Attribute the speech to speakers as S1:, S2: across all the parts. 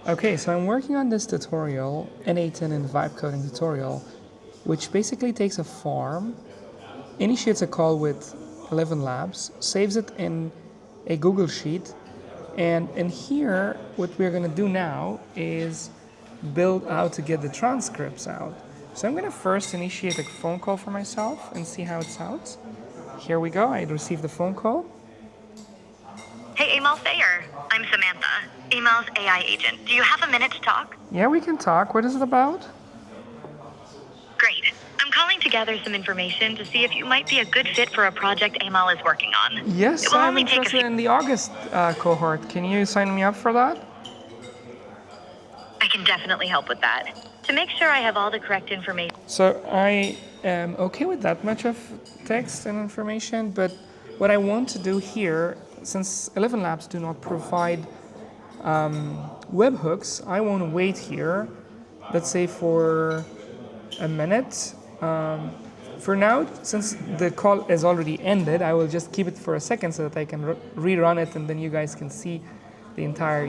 S1: Okay, so I'm working on this tutorial, n8n and vibe coding tutorial, which basically takes a form, initiates a call with 11 labs, saves it in a Google Sheet, and in here, what we're going to do now is build out to get the transcripts out. So I'm going to first initiate a phone call for myself and see how it sounds. Here we go, I received the phone call.
S2: Hey, Amal Thayer. I'm Samantha, Amal's AI agent. Do you have a minute to talk?
S1: Yeah, we can talk. What is it about?
S2: Great. I'm calling to gather some information to see if you might be a good fit for a project Amal is working on.
S1: Yes,
S2: It will
S1: I'm
S2: only take a
S1: interested
S2: few...
S1: in the August cohort. Can you sign me up for that?
S2: I can definitely help with that. To make sure I have all the correct information...
S1: So I am okay with that much of text and information, but what I want to do here, since 11 Labs do not provide webhooks, I want to wait here, let's say for a minute. For now, since the call is already ended, I will just keep it for a second so that I can rerun it and then you guys can see the entire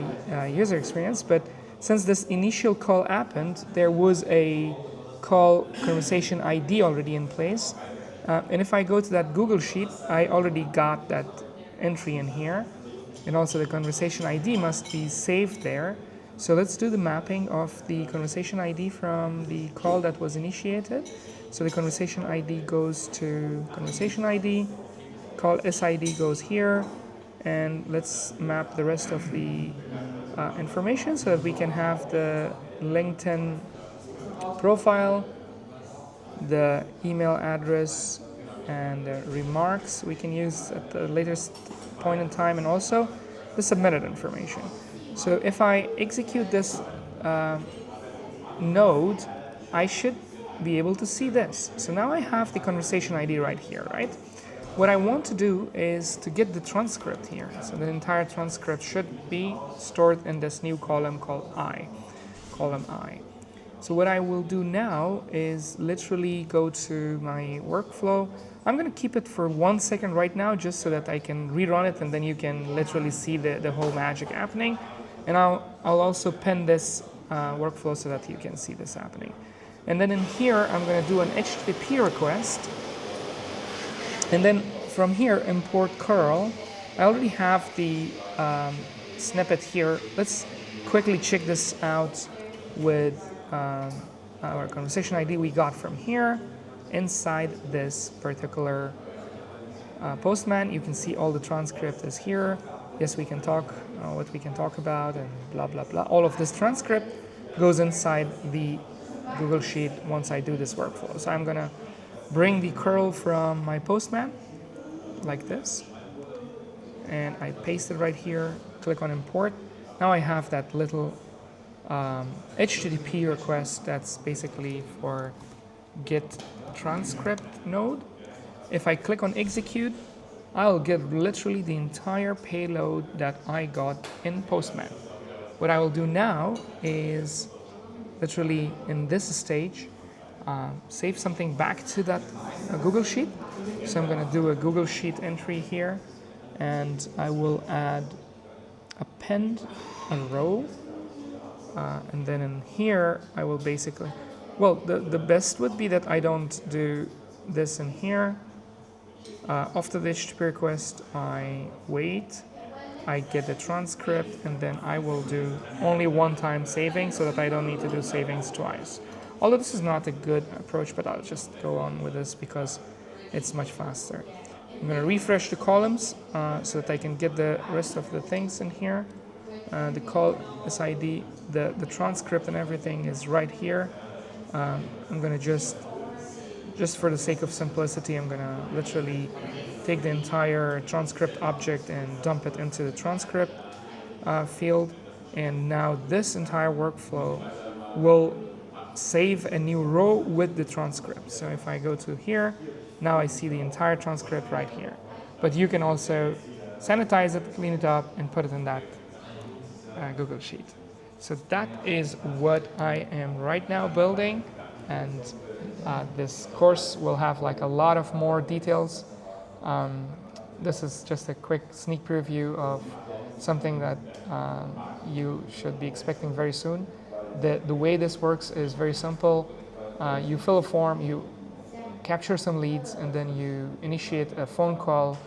S1: user experience. But since this initial call happened, there was a call conversation ID already in place. And if I go to that Google Sheet, I already got that entry in here. And also the conversation ID must be saved there. So let's do the mapping of the conversation ID from the call that was initiated. So the conversation ID goes to conversation ID, call SID goes here, and let's map the rest of the information so that we can have the LinkedIn profile, the email address, and the remarks we can use at the latest point in time, and also the submitted information. So if I execute this node, I should be able to see this. So now I have the conversation ID right here, right? What I want to do is to get the transcript here. So the entire transcript should be stored in this new column called column I. So what I will do now is literally go to my workflow. I'm going to keep it for 1 second right now just so that I can rerun it and then you can literally see the whole magic happening. And I'll also pin this workflow so that you can see this happening. And then in here, I'm going to do an HTTP request. And then from here, import curl. I already have the snippet here. Let's quickly check this out with our conversation ID we got from here. Inside this particular postman, you can see all the transcript is here. Yes, we can talk what we can talk about and blah, blah, blah. All of this transcript goes inside the Google Sheet once I do this workflow. So I'm going to bring the curl from my postman like this. And I paste it right here, click on import. Now I have that little HTTP request that's basically for get transcript node. If I click on execute, I'll get literally the entire payload that I got in Postman. What I will do now is literally in this stage, save something back to that Google Sheet. So I'm going to do a Google Sheet entry here, and I will add append a row. And then in here, I will basically, well, the best would be that I don't do this in here. After the HTTP request, I wait, I get the transcript, and then I will do only one-time saving so that I don't need to do savings twice. Although this is not a good approach, but I'll just go on with this because it's much faster. I'm going to refresh the columns so that I can get the rest of the things in here. The call SID, the transcript and everything is right here. I'm going to just for the sake of simplicity, I'm going to literally take the entire transcript object and dump it into the transcript field. And now this entire workflow will save a new row with the transcript. So if I go to here, now I see the entire transcript right here. But you can also sanitize it, clean it up, and put it in that Google Sheet. So that is what I am right now building, and this course will have like a lot of more details. This is just a quick sneak preview of something that you should be expecting very soon. The way this works is very simple. You fill a form, you capture some leads, and then you initiate a phone call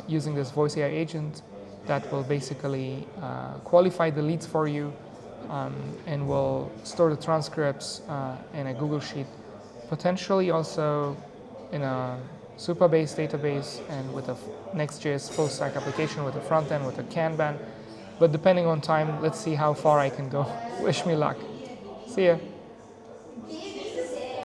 S1: using this voice AI agent that will basically qualify the leads for you and will store the transcripts in a Google Sheet, potentially also in a Supabase database and with a Next.js full stack application with a front end, with a Kanban. But depending on time, let's see how far I can go. Wish me luck. See ya.